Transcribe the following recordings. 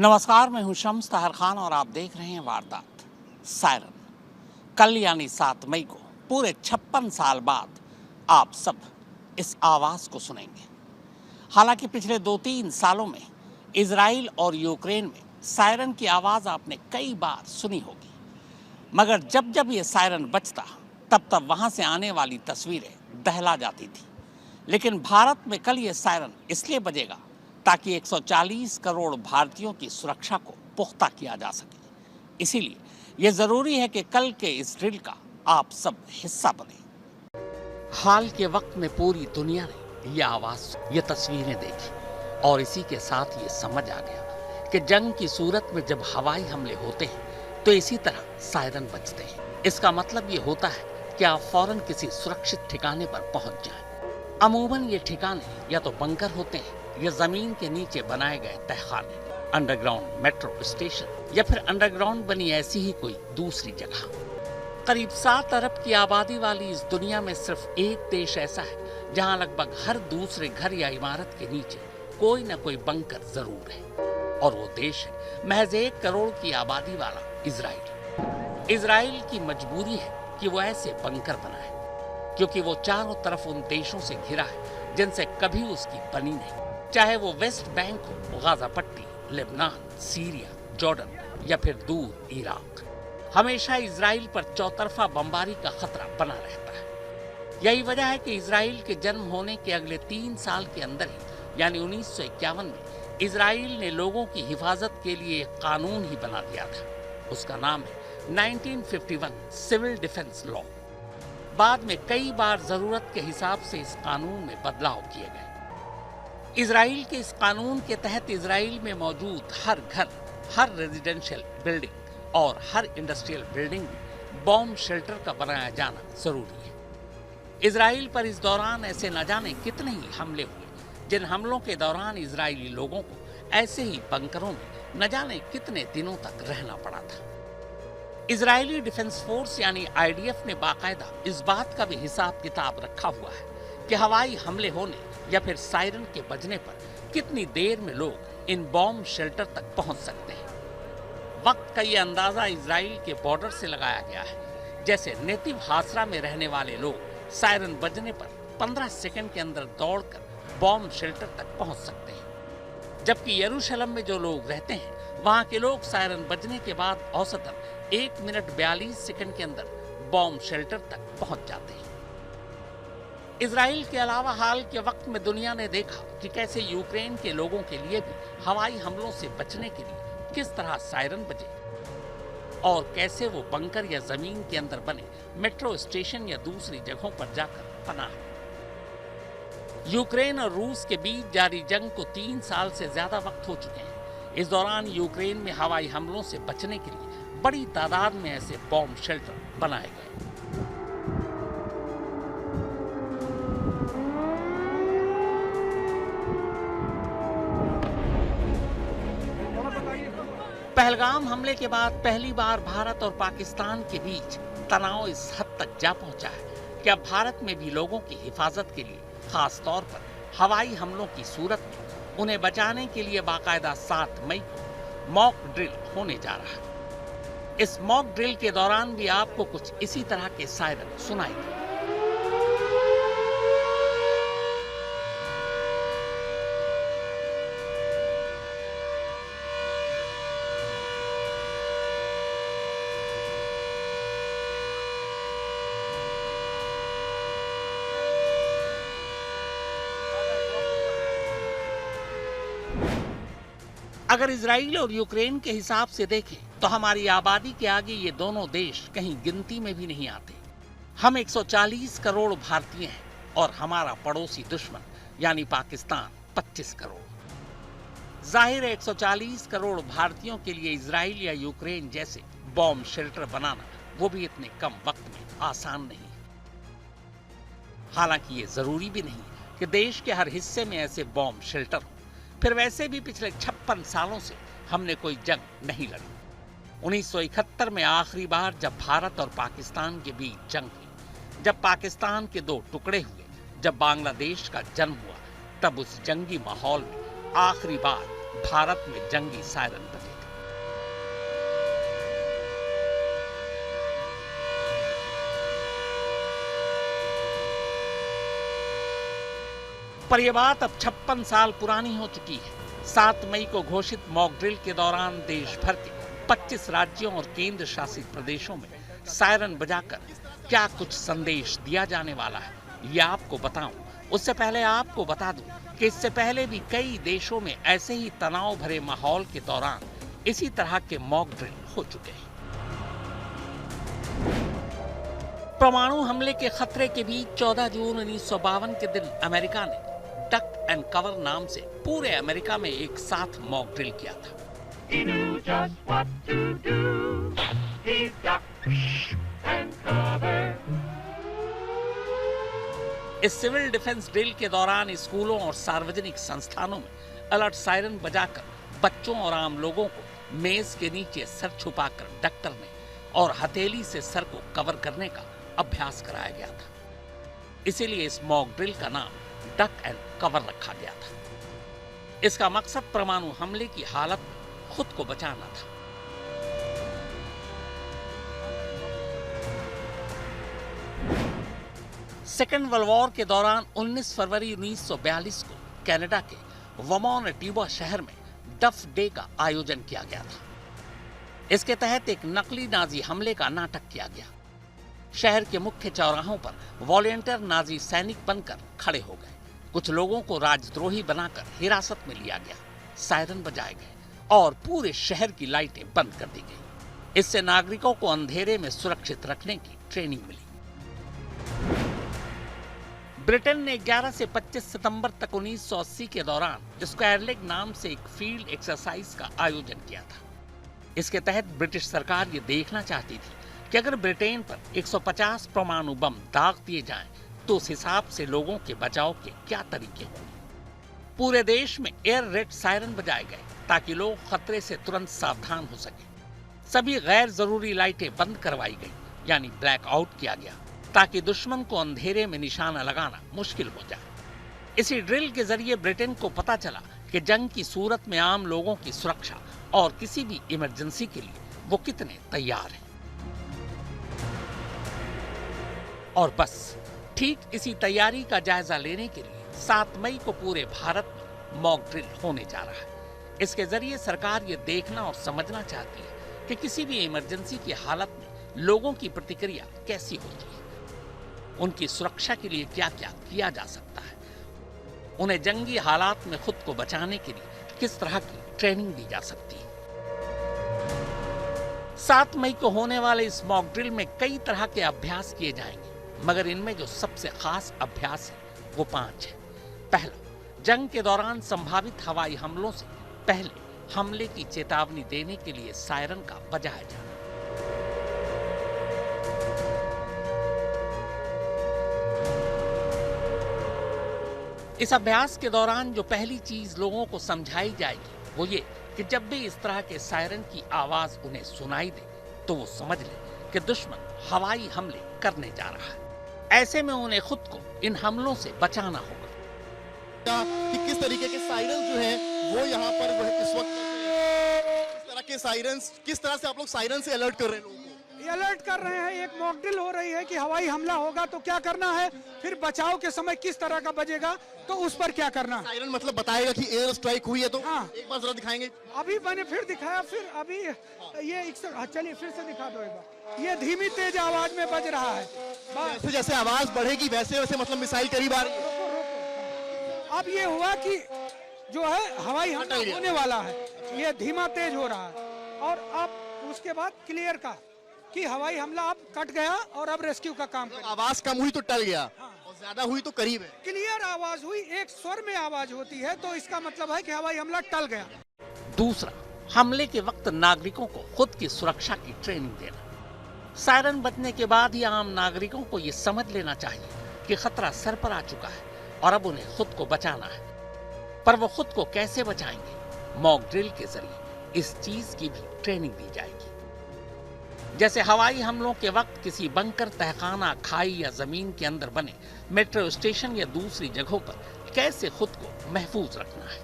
नमस्कार, मैं हूं शम्स ताहर खान और आप देख रहे हैं वारदात। सायरन। कल यानी 7 मई को पूरे 56 साल बाद आप सब इस आवाज को सुनेंगे। हालांकि पिछले 2-3 सालों में इजराइल और यूक्रेन में सायरन की आवाज आपने कई बार सुनी होगी, मगर जब जब ये सायरन बजता तब तब वहां से आने वाली तस्वीरें दहला जाती थी। लेकिन भारत में कल ये सायरन इसलिए बजेगा ताकि 140 करोड़ भारतीयों की सुरक्षा को पुख्ता किया जा सके। इसीलिए यह जरूरी है कि कल के इस ड्रिल का आप सब हिस्सा बने। हाल के वक्त में पूरी दुनिया ने यह आवाज, ये तस्वीरें देखी और इसी के साथ ये समझ आ गया कि जंग की सूरत में जब हवाई हमले होते हैं तो इसी तरह सायरन बजते हैं। इसका मतलब ये होता है कि आप फौरन किसी सुरक्षित ठिकाने पर पहुंच जाएं। अमूमन ये ठिकाने या तो बंकर होते हैं या जमीन के नीचे बनाए गए तहखाने, अंडरग्राउंड मेट्रो स्टेशन या फिर अंडरग्राउंड बनी ऐसी ही कोई दूसरी जगह। करीब 7 अरब की आबादी वाली इस दुनिया में सिर्फ एक देश ऐसा है जहां लगभग हर दूसरे घर या इमारत के नीचे कोई न कोई बंकर जरूर है, और वो देश है महज 1 करोड़ की आबादी वाला इजराइल। इजराइल की मजबूरी है कि वो ऐसे बंकर बनाए, क्योंकि वो चारों तरफ उन देशों से घिरा है जिनसे कभी उसकी बनी नहीं, चाहे वो वेस्ट बैंक हो, गाजा पट्टी, लेबनान, सीरिया, जॉर्डन या फिर दूर इराक। हमेशा इजराइल पर चौतरफा बमबारी का खतरा बना रहता है। यही वजह है कि इजराइल के जन्म होने के अगले 3 साल के अंदर ही यानी 1951 में इजराइल ने लोगों की हिफाजत के लिए एक कानून ही बना दिया था। उसका नाम है 1951 सिविल डिफेंस लॉ। बाद में कई बार जरूरत के हिसाब से इस कानून में बदलाव किए गए। इजराइल के इस कानून के तहत इजराइल में मौजूद हर घर, हर रेजिडेंशियल बिल्डिंग और हर इंडस्ट्रियल बिल्डिंग में बॉम्ब शेल्टर का बनाया जाना जरूरी है। इजराइल पर इस दौरान ऐसे न जाने कितने ही हमले हुए, जिन हमलों के दौरान इजरायली लोगों को ऐसे ही बंकरों में न जाने कितने दिनों तक रहना पड़ा था। इजरायली डिफेंस फोर्स यानी आईडीएफ ने बाकायदा इस बात का भी हिसाब किताब रखा हुआ है कि हवाई हमले होने या फिर सायरन के बजने पर कितनी देर में लोग इन बॉम्ब शेल्टर तक पहुंच सकते हैं। वक्त का ये अंदाजा इजराइल के बॉर्डर से लगाया गया है। जैसे नेटिव हासरा में रहने वाले लोग सायरन बजने पर 15 सेकंड के अंदर दौड़कर बॉम्ब शेल्टर तक पहुंच सकते हैं, जबकि यरूशलेम में जो लोग रहते हैं वहां के लोग सायरन बजने के बाद औसतन 1 मिनट 42 सेकंड के अंदर बॉम्ब शेल्टर तक पहुंच जाते हैं। इजराइल के अलावा हाल के वक्त में दुनिया ने देखा कि कैसे यूक्रेन के लोगों के लिए भी हवाई हमलों से बचने के लिए किस तरह सायरन बजे और कैसे वो बंकर या जमीन के अंदर बने मेट्रो स्टेशन या दूसरी जगहों पर जाकर पनाह। यूक्रेन और रूस के बीच जारी जंग को 3 साल से ज्यादा वक्त हो चुके हैं। इस दौरान यूक्रेन में हवाई हमलों से बचने के लिए बड़ी तादाद में ऐसे बॉम्ब शेल्टर बनाए गए। पहलगाम हमले के बाद पहली बार भारत और पाकिस्तान के बीच तनाव इस हद तक जा पहुंचा है कि अब भारत में भी लोगों की हिफाजत के लिए, खास तौर पर हवाई हमलों की सूरत में उन्हें बचाने के लिए बाकायदा 7 मई को मॉक ड्रिल होने जा रहा है। इस मॉक ड्रिल के दौरान भी आपको कुछ इसी तरह के सायरन सुनाई देंगे। अगर इजराइल और यूक्रेन के हिसाब से देखें तो हमारी आबादी के आगे ये दोनों देश कहीं गिनती में भी नहीं आते। हम 140 करोड़ भारतीय हैं और हमारा पड़ोसी दुश्मन यानी पाकिस्तान 25 करोड़। जाहिर है 140 करोड़ भारतीयों के लिए इजराइल या यूक्रेन जैसे बॉम्ब शेल्टर बनाना, वो भी इतने कम वक्त में आसान नहीं। हालांकि ये जरूरी भी नहीं कि देश के हर हिस्से में ऐसे बॉम्ब शेल्टर हो। फिर वैसे भी पिछले 56 सालों से हमने कोई जंग नहीं लड़ी। 1971 में आखिरी बार जब भारत और पाकिस्तान के बीच जंग हुई, जब पाकिस्तान के 2 टुकड़े हुए, जब बांग्लादेश का जन्म हुआ, तब उस जंगी माहौल में आखिरी बार भारत में जंगी सायरन बजे थे। पर यह बात अब 56 साल पुरानी हो चुकी है। 7 मई को घोषित मॉक ड्रिल के दौरान देश भर के 25 राज्यों और केंद्र शासित प्रदेशों में सायरन बजाकर क्या कुछ संदेश दिया जाने वाला है, ये आपको बताऊं। उससे पहले आपको बता दूं कि इससे पहले भी कई देशों में ऐसे ही तनाव भरे माहौल के दौरान इसी तरह के मॉक ड्रिल हो चुके हैं। परमाणु हमले के खतरे के बीच 14 जून 1952 के दिन अमेरिका ने डक एंड कवर नाम से पूरे अमेरिका में एक साथ मॉक ड्रिल किया था। He knew just what to do. He ducked and covered. इस सिविल डिफेंस ड्रिल के दौरान स्कूलों और सार्वजनिक संस्थानों में अलर्ट सायरन बजाकर बच्चों और आम लोगों को मेज के नीचे सर छुपाकर डक करने और हथेली से सर को कवर करने का अभ्यास कराया गया था। इसीलिए इस मॉक ड्रिल का नाम डक एंड कवर रखा गया था। इसका मकसद परमाणु हमले की हालत में खुद को बचाना था। सेकेंड वर्ल्ड वॉर के दौरान 19 फरवरी 1942 को कनाडा के वमोनटीबा शहर में डफ डे का आयोजन किया गया था। इसके तहत एक नकली नाजी हमले का नाटक किया गया। शहर के मुख्य चौराहों पर वॉलेंटियर नाजी सैनिक बनकर खड़े हो गए। कुछ लोगों को राजद्रोही बनाकर हिरासत में लिया गया, सायरन बजाए गए और पूरे शहर की लाइटें बंद कर दी गई। इससे नागरिकों को अंधेरे में सुरक्षित रखने की ट्रेनिंग मिली। ब्रिटेन ने 11 से 25 सितंबर तक 1980 के दौरान स्क्वायर लेग नाम से एक फील्ड एक्सरसाइज का आयोजन किया था। इसके तहत ब्रिटिश सरकार ये देखना चाहती थी कि अगर ब्रिटेन पर 150 परमाणु बम दाग दिए जाएं, तो उस हिसाब से लोगों के बचाव के क्या तरीके होंगे। पूरे देश में एयर रेड सायरन बजाए गए ताकि लोग खतरे से तुरंत सावधान हो सके। सभी गैर जरूरी लाइटें बंद करवाई गई, यानी ब्लैक आउट किया गया, ताकि दुश्मन को अंधेरे में निशाना लगाना मुश्किल हो जाए। इसी ड्रिल के जरिए ब्रिटेन को पता चला कि जंग की सूरत में आम लोगों की सुरक्षा और किसी भी इमरजेंसी के लिए वो कितने तैयार हैं। और बस ठीक इसी तैयारी का जायजा लेने के लिए 7 मई को पूरे भारत में मॉक ड्रिल होने जा रहा है। इसके जरिए सरकार ये देखना और समझना चाहती है कि किसी भी इमरजेंसी की हालत में लोगों की प्रतिक्रिया कैसी होती है, उनकी सुरक्षा के लिए क्या क्या किया जा सकता है, उन्हें जंगी हालात में खुद को बचाने के लिए किस तरह की ट्रेनिंग दी जा सकती है। 7 मई को होने वाले इस मॉक ड्रिल में कई तरह के अभ्यास किए जाएंगे, मगर इनमें जो सबसे खास अभ्यास है वो 5 है। पहला, जंग के दौरान संभावित हवाई हमलों से पहले हमले की चेतावनी देने के लिए सायरन का बजाया जाना। इस अभ्यास के दौरान जो पहली चीज लोगों को समझाई जाएगी वो ये कि जब भी इस तरह के सायरन की आवाज उन्हें सुनाई दे तो वो समझ ले कि दुश्मन हवाई हमले करने जा रहा है। ऐसे में उन्हें खुद को इन हमलों से बचाना होगा। कि किस तरीके के सायरन जो है वो यहाँ पर वो है इस वक्त इस तरह के सायरन, किस तरह से आप लोग सायरन से अलर्ट कर रहे हैं लोगों को? ये अलर्ट कर रहे हैं। एक मॉक ड्रिल हो रही है कि हवाई हमला होगा तो क्या करना है, फिर बचाव के समय किस तरह का बजेगा तो उस पर क्या करना है। सायरन मतलब बताएगा कि एयर स्ट्राइक हुई है तो हाँ। एक बार जरा दिखाएंगे। अभी मैंने फिर दिखाया, फिर अभी ये चलिए फिर से दिखा दो एक बार। ये धीमी तेज आवाज में बज रहा है। जैसे जैसे आवाज बढ़ेगी वैसे वैसे मतलब मिसाइल करीब आ रही है। अब ये हुआ कि जो है हवाई हमला होने वाला है, ये धीमा तेज हो रहा है और अब उसके बाद क्लियर का कि हवाई हमला अब कट गया और अब रेस्क्यू का काम करें। आवाज कम हुई तो टल गया और ज्यादा हुई तो करीब है। क्लियर आवाज हुई, एक स्वर में आवाज होती है तो इसका मतलब है कि हवाई हमला टल गया। दूसरा, हमले के वक्त नागरिकों को खुद की सुरक्षा की ट्रेनिंग देना। सायरन बजने के बाद ही आम नागरिकों को ये समझ लेना चाहिए कि खतरा सर पर आ चुका है और अब उन्हें खुद को बचाना है। पर वो खुद को कैसे बचाएंगे? मॉक ड्रिल के जरिए इस चीज की भी ट्रेनिंग दी जाएगी। जैसे हवाई हमलों के वक्त किसी बंकर, तहखाना, खाई या जमीन के अंदर बने मेट्रो स्टेशन या दूसरी जगहों पर कैसे खुद को महफूज रखना है।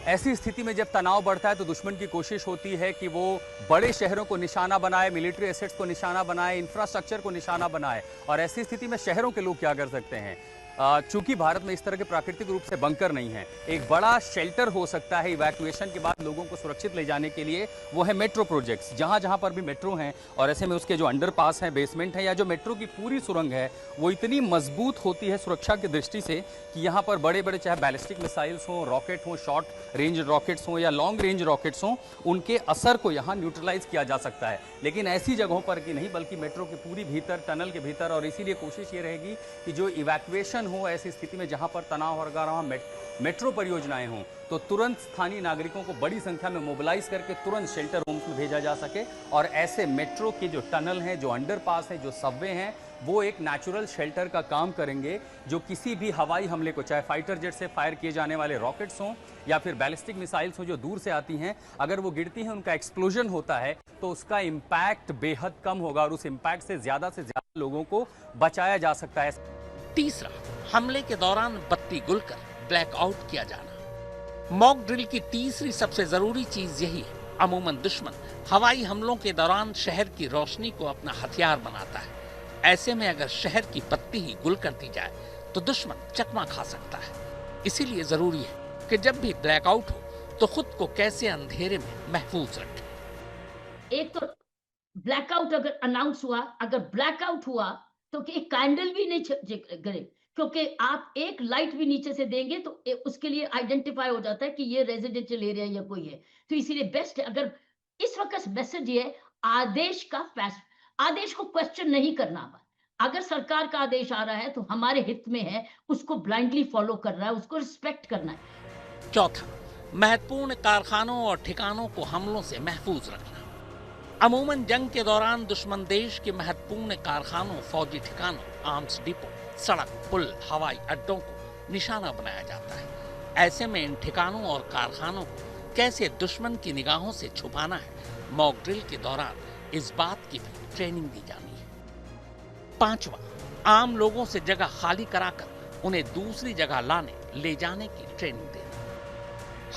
ऐसी स्थिति में जब तनाव बढ़ता है तो दुश्मन की कोशिश होती है कि वो बड़े शहरों को निशाना बनाए, मिलिट्री एसेट्स को निशाना बनाए, इंफ्रास्ट्रक्चर को निशाना बनाए। और ऐसी स्थिति में शहरों के लोग क्या कर सकते हैं? चूंकि भारत में इस तरह के प्राकृतिक रूप से बंकर नहीं है, एक बड़ा शेल्टर हो सकता है इवैक्यूएशन के बाद लोगों को सुरक्षित ले जाने के लिए, वो है मेट्रो प्रोजेक्ट्स। जहां जहां पर भी मेट्रो हैं और ऐसे में उसके जो अंडरपास हैं, बेसमेंट है या जो मेट्रो की पूरी सुरंग है, वो इतनी मजबूत होती है सुरक्षा की दृष्टि से कि यहाँ पर बड़े बड़े चाहे बैलिस्टिक मिसाइल्स हों, रॉकेट हों, शॉर्ट रेंज रॉकेट्स हों या लॉन्ग रेंज रॉकेट्स हों, उनके असर को यहाँ न्यूट्रलाइज किया जा सकता है। लेकिन ऐसी जगहों पर कि नहीं, बल्कि मेट्रो के पूरी भीतर, टनल के भीतर। और इसीलिए कोशिश ये रहेगी कि जो इवैक्यूएशन हो ऐसी स्थिति में जहां पर तनाव और अगर वहां मेट्रो परियोजनाएं हों तो तुरंत स्थानीय नागरिकों को बड़ी संख्या में मोबिलाइज करके तुरंत शेल्टर होम्स में भेजा जा सके। और ऐसे मेट्रो के जो टनल हैं, जो अंडरपास हैं, जो सबवे हैं, वो एक नेचुरल शेल्टर का काम करेंगे, जो किसी भी हवाई हमले को, चाहे फाइटर जेट से फायर किए जाने वाले रॉकेट्स हों या फिर बैलिस्टिक मिसाइल्स हों जो दूर से आती हैं, अगर वो गिरती हैं, उनका एक्सप्लोजन होता है तो उसका इम्पैक्ट बेहद कम होगा और उस इम्पैक्ट से ज्यादा लोगों को बचाया जा सकता है। तीसरा, हमले के दौरान बत्ती गुल कर ब्लैकआउट किया जाना। मॉक ड्रिल की तीसरी सबसे जरूरी चीज यही है। अमूमन दुश्मन हवाई हमलों के दौरान शहर की रोशनी को अपना हथियार बनाता है। ऐसे में अगर शहर की बत्ती ही गुल कर दी जाए तो दुश्मन चकमा खा सकता है। इसीलिए जरूरी है कि जब भी ब्लैकआउट हो तो खुद को कैसे अंधेरे में महफूज रखें। एक तो ब्लैकआउट अगर अनाउंस हुआ, अगर ब्लैकआउट हुआ तो कि एक कैंडल भी नहीं जले, क्योंकि आप एक लाइट भी नीचे से देंगे तो उसके लिए आइडेंटिफाई हो जाता है कि ये रेजिडेंशियल एरिया या कोई है। तो इसीलिए बेस्ट है, अगर इस वक्त मैसेज ये है, आदेश को क्वेश्चन नहीं करना। अगर सरकार का आदेश आ रहा है तो हमारे हित में है, उसको ब्लाइंडली फॉलो करना है, उसको रिस्पेक्ट करना है। चौथा, महत्वपूर्ण कारखानों और ठिकानों को हमलों से महफूज रखना। अमूमन जंग के दौरान दुश्मन देश के महत्वपूर्ण कारखानों, फौजी ठिकानों, आर्म्स डिपो, सड़क, पुल, हवाई अड्डों को निशाना बनाया जाता है। ऐसे में इन ठिकानों और कारखानों को कैसे दुश्मन की निगाहों से छुपाना है, मॉक ड्रिल के दौरान इस बात की भी ट्रेनिंग दी जानी है। पांचवा, आम लोगों से जगह खाली कराकर उन्हें दूसरी जगह लाने ले जाने की ट्रेनिंग देना।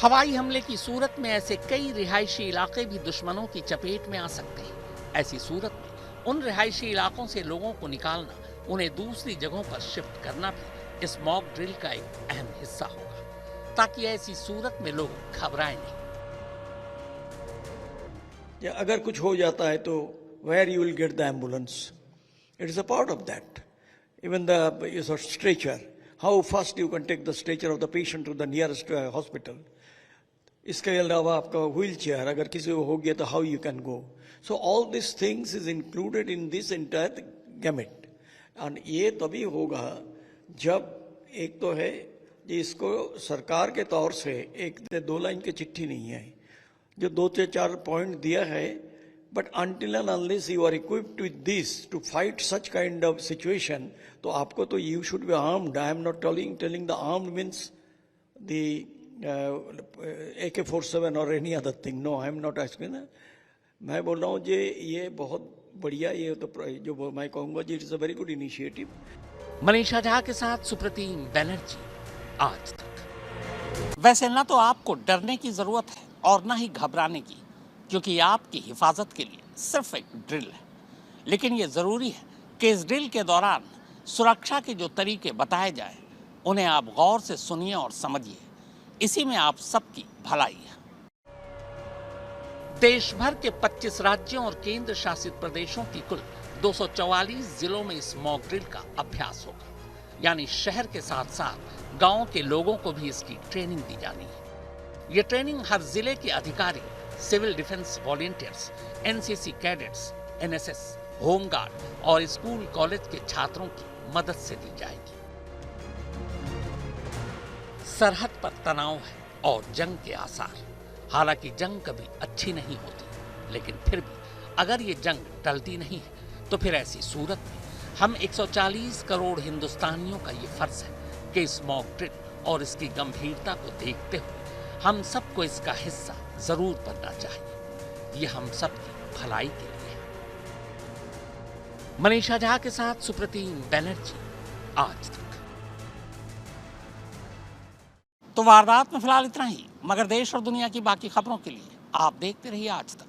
हवाई हमले की सूरत में ऐसे कई रिहायशी इलाके भी दुश्मनों की चपेट में आ सकते हैं। ऐसी सूरत में उन रिहायशी इलाकों से लोगों को निकालना, उन्हें दूसरी जगहों पर शिफ्ट करना भी इस मॉक ड्रिल का एक अहम हिस्सा होगा, ताकि ऐसी सूरत में लोग घबराएं नहीं। अगर कुछ हो जाता है तो where you will get the ambulance, it is a part of that. Even the stretcher, how fast you can take the stretcher of the patient to the nearest hospital. इसके अलावा आपका व्हील चेयर, अगर किसी को हो गया तो how you can go. So all this things is included in this entire gamete. And ये तभी होगा जब एक तो है कि इसको सरकार के तौर से एक 2 लाइन की चिट्ठी नहीं है, जो 2 से 4 पॉइंट दिया है, but until and unless you are equipped with this to fight such kind of situation, तो आपको तो you should be armed. I am not telling the armed means the AK-47 or any other thing. No, I am not asking. मैं बोल रहा हूँ जी ये बहुत बढ़िया, ये तो जो मैं कहूँगा जी, it's a very good initiative. Manisha Jha के साथ सुप्रतीम बैनर्जी, आज तक। वैसे ना तो आपको डरने की जरूरत है और ना ही घबराने की, क्योंकि ये आपकी हिफाजत के लिए सिर्फ एक ड्रिल है। लेकिन ये जरूरी है कि इस ड्रिल के दौरान सुरक्षा के जो तरीके बताए जाए उन्हें आप गौर से सुनिए और समझिए। इसी में आप सबकी भलाई है। देश भर के 25 राज्यों और केंद्र शासित प्रदेशों की कुल 244 जिलों में इस मॉक ड्रिल का अभ्यास होगा। यानी शहर के साथ साथ गांव के लोगों को भी इसकी ट्रेनिंग दी जानी है। ये ट्रेनिंग हर जिले के अधिकारी, civil defence volunteers, NCC cadets, NSS, home guard और स्कूल कॉलेज के छात्रों की मदद से दी जाएगी। सरहद पर तनाव है और जंग के आसार। हालांकि जंग कभी अच्छी नहीं होती, लेकिन फिर भी अगर ये जंग टलती नहीं है तो फिर ऐसी सूरत में हम 140 करोड़ हिंदुस्तानियों का ये फर्ज है कि इस मॉक ड्रिल और इसकी गंभीरता को देखते हुए हम सबको इसका हिस्सा जरूर बनना चाहिए। ये हम सबकी भलाई के लिए है। मनीषा झा के साथ सुप्रतीम बैनर्जी, आज तक। तो वारदात में फिलहाल इतना ही, मगर देश और दुनिया की बाकी खबरों के लिए आप देखते रहिए आज तक।